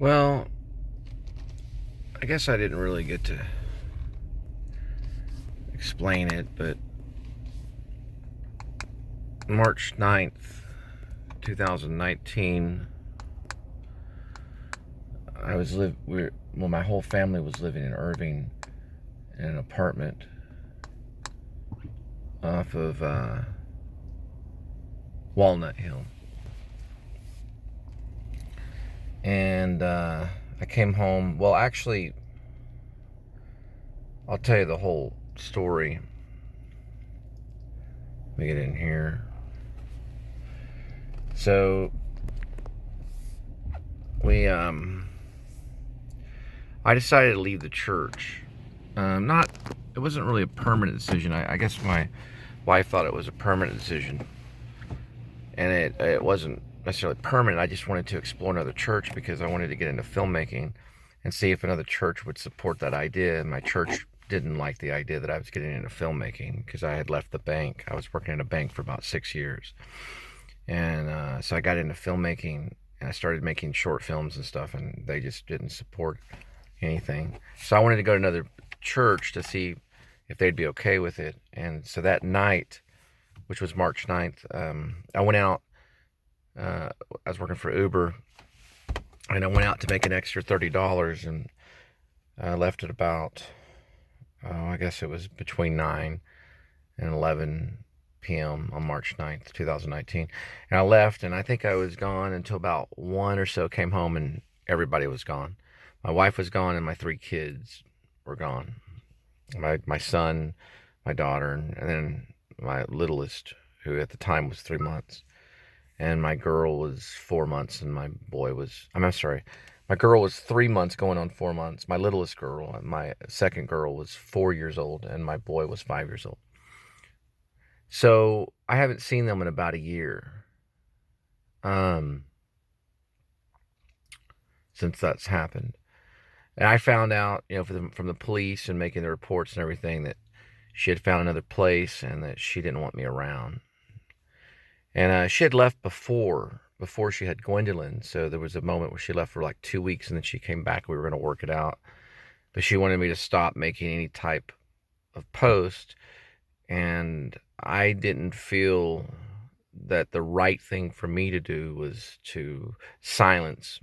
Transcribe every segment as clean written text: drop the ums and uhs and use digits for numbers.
Well, I guess I didn't really get to explain it, but March 9th, 2019, my whole family was living in Irving in an apartment off of Walnut Hill. And I came home. Well, actually, I'll tell you the whole story. Let me get in here. So I decided to leave the church. It wasn't really a permanent decision. I guess my wife thought it was a permanent decision, and it wasn't necessarily permanent. I just wanted to explore another church because I wanted to get into filmmaking and see if another church would support that idea. And my church didn't like the idea that I was getting into filmmaking because I had left the bank. I was working in a bank for about 6 years. And so I got into filmmaking and I started making short films and stuff, and they just didn't support anything. So I wanted to go to another church to see if they'd be okay with it. And so that night, which was March 9th, I went out. I was working for Uber, and I went out to make an extra $30, and I left at about, I guess it was between 9 and 11 p.m. on March 9th, 2019. And I left, and I think I was gone until about 1 or so, came home, and everybody was gone. My wife was gone, and my 3 kids were gone. My son, my daughter, and then my littlest, who at the time was 3 months. And my girl was 4 months, and my girl was 3 months going on 4 months. My littlest girl, my second girl, was 4 years old, and my boy was 5 years old. So I haven't seen them in about a year, since that's happened. And I found out, from the police and making the reports and everything, that she had found another place and that she didn't want me around. And she had left before she had Gwendolyn. So there was a moment where she left for like 2 weeks, and then she came back. We were going to work it out. But she wanted me to stop making any type of post. And I didn't feel that the right thing for me to do was to silence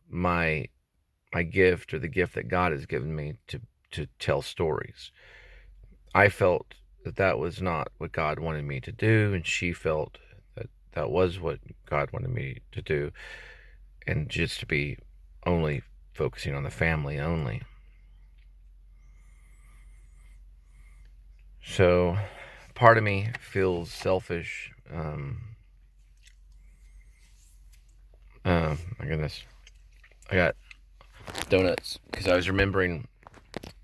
my gift, or the gift that God has given me to tell stories. I felt that was not what God wanted me to do, and she felt that that was what God wanted me to do, and just to be only focusing on the family only. So part of me feels selfish. My goodness, I got donuts because I was remembering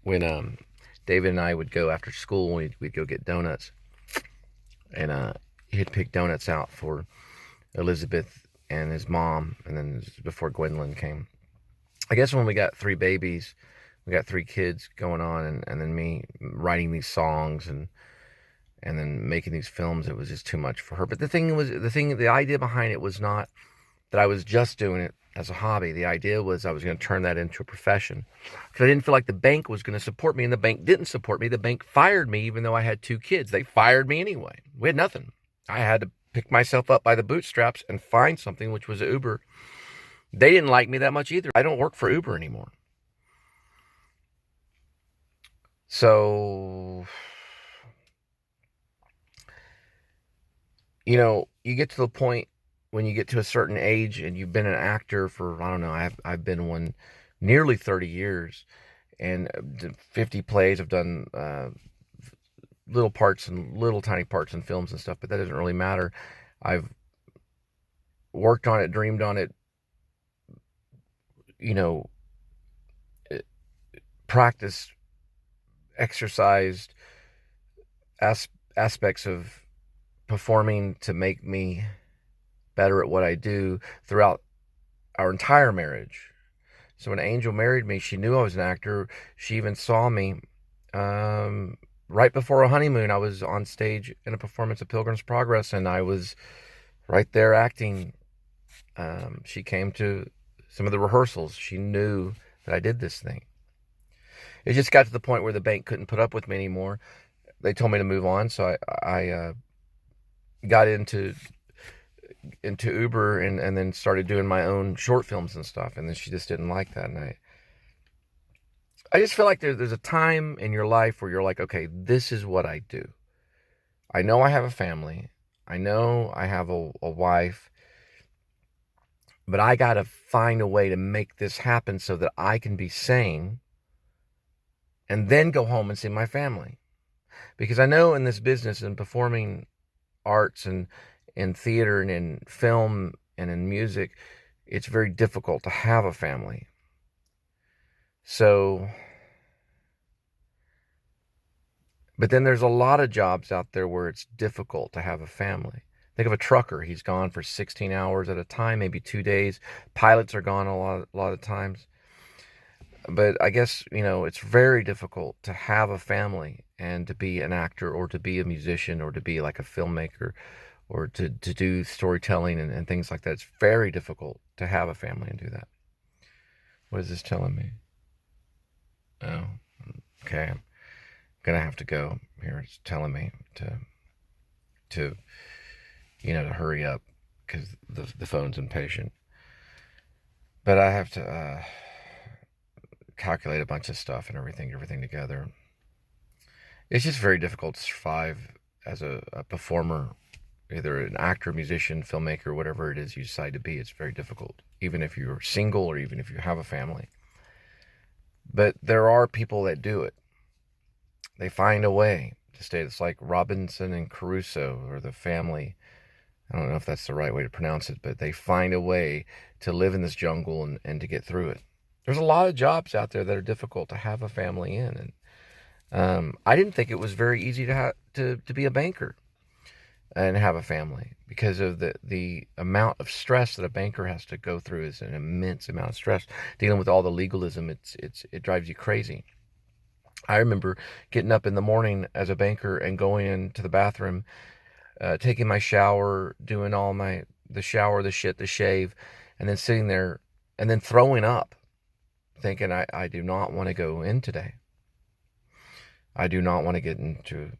when David and I would go after school. We'd go get donuts, and he'd pick donuts out for Elizabeth and his mom, and then before Gwendolyn came. I guess when we got 3 babies, we got 3 kids going on, and then me writing these songs and then making these films, it was just too much for her. But the idea behind it was not that I was just doing it as a hobby. The idea was I was going to turn that into a profession, because I didn't feel like the bank was going to support me, and the bank didn't support me. The bank fired me even though I had 2 kids. They fired me anyway. We had nothing. I had to pick myself up by the bootstraps and find something, which was Uber. They didn't like me that much either. I don't work for Uber anymore. So, you get to the point when you get to a certain age and you've been an actor for, I don't know, I've been one nearly 30 years, and 50 plays. I've done little tiny parts in films and stuff, but that doesn't really matter. I've worked on it, dreamed on it, practiced, exercised aspects of performing to make me better at what I do throughout our entire marriage. So when Angel married me, she knew I was an actor. She even saw me right before a honeymoon. I was on stage in a performance of Pilgrim's Progress, and I was right there acting. She came to some of the rehearsals. She knew that I did this thing. It just got to the point where the bank couldn't put up with me anymore. They told me to move on, so I got into Uber and then started doing my own short films and stuff. And then she just didn't like that, and I just feel like there's a time in your life where you're like, okay, this is what I do. I know I have a family. I know I have a wife. But I got to find a way to make this happen so that I can be sane and then go home and see my family. Because I know in this business and performing arts and in theater and in film and in music, it's very difficult to have a family. So, but then there's a lot of jobs out there where it's difficult to have a family. Think of a trucker. He's gone for 16 hours at a time, maybe 2 days. Pilots are gone a lot of times. But I guess, it's very difficult to have a family and to be an actor or to be a musician or to be like a filmmaker or to do storytelling and things like that. It's very difficult to have a family and do that. What is this telling me? Oh, okay. I'm going to have to go here. It's telling me to hurry up because the phone's impatient. But I have to calculate a bunch of stuff and everything together. It's just very difficult to survive as a performer, either an actor, musician, filmmaker, whatever it is you decide to be. It's very difficult, even if you're single or even if you have a family. But there are people that do it. They find a way to stay. It's like Robinson and Crusoe, or the family. I don't know if that's the right way to pronounce it, but they find a way to live in this jungle and to get through it. There's a lot of jobs out there that are difficult to have a family in. And I didn't think it was very easy to be a banker and have a family, because of the amount of stress that a banker has to go through is an immense amount of stress. Dealing with all the legalism, it drives you crazy. I remember getting up in the morning as a banker and going into the bathroom, taking my shower, doing all the shower, the shit, the shave, and then sitting there and then throwing up, thinking I do not want to go in today. I do not want to get into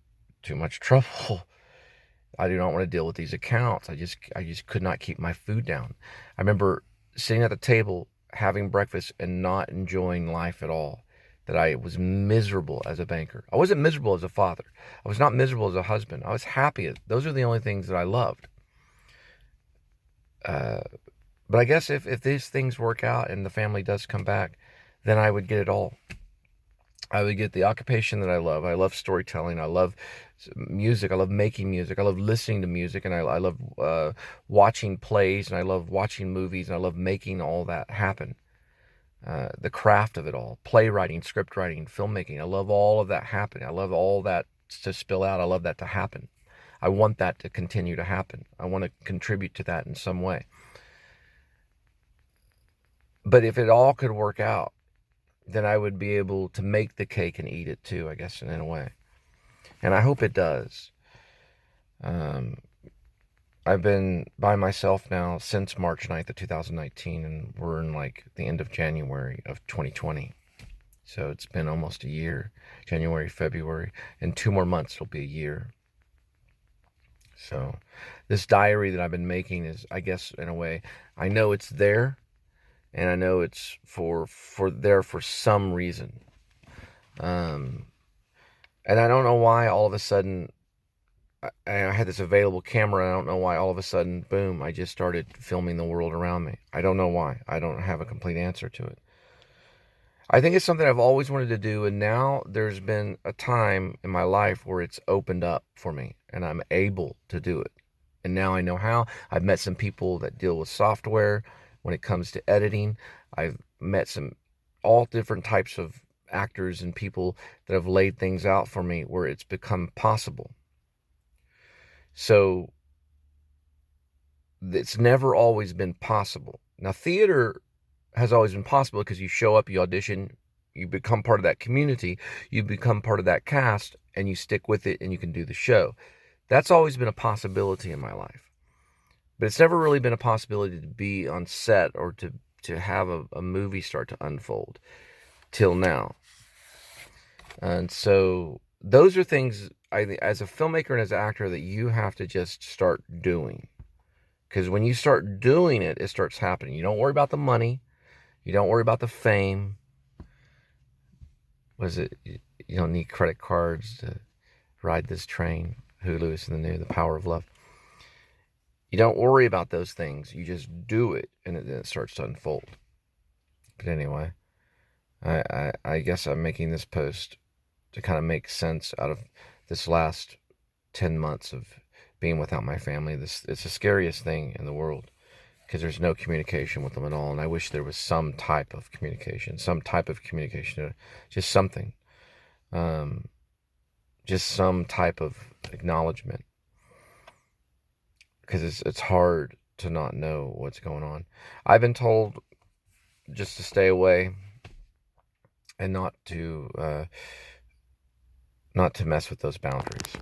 too much trouble. I do not want to deal with these accounts. I just could not keep my food down. I remember sitting at the table, having breakfast, and not enjoying life at all. That I was miserable as a banker. I wasn't miserable as a father. I was not miserable as a husband. I was happy. Those are the only things that I loved. But I guess if these things work out and the family does come back, then I would get it all. I would get the occupation that I love. I love storytelling. I love music. I love making music. I love listening to music. And I love watching plays. And I love watching movies. And I love making all that happen. The craft of it all. Playwriting, script writing, filmmaking. I love all of that happening. I love all that to spill out. I love that to happen. I want that to continue to happen. I want to contribute to that in some way. But if it all could work out, then I would be able to make the cake and eat it too, I guess, in a way. And I hope it does. I've been by myself now since March 9th of 2019, and we're in like the end of January of 2020. So it's been almost a year. January, February, and 2 more months will be a year. So this diary that I've been making is, I guess, in a way, I know it's there. And I know it's for there for some reason. And I don't know why all of a sudden I had this available camera. I don't know why all of a sudden, boom, I just started filming the world around me. I don't know why. I don't have a complete answer to it. I think it's something I've always wanted to do. And now there's been a time in my life where it's opened up for me and I'm able to do it. And now I know how. I've met some people that deal with software. When it comes to editing, I've met all different types of actors and people that have laid things out for me where it's become possible. So it's never always been possible. Now, theater has always been possible because you show up, you audition, you become part of that community, you become part of that cast, and you stick with it and you can do the show. That's always been a possibility in my life. But it's never really been a possibility to be on set or to to have a movie start to unfold till now. And so those are things, as a filmmaker and as an actor, that you have to just start doing. Because when you start doing it, it starts happening. You don't worry about the money. You don't worry about the fame. You don't need credit cards to ride this train. Hulu is in the new, The Power of Love. You don't worry about those things. You just do it, and then it starts to unfold. But anyway, I guess I'm making this post to kind of make sense out of this last 10 months of being without my family. It's the scariest thing in the world, because there's no communication with them at all. And I wish there was some type of communication, just something, just some type of acknowledgement, because it's hard to not know what's going on. I've been told just to stay away and not to mess with those boundaries.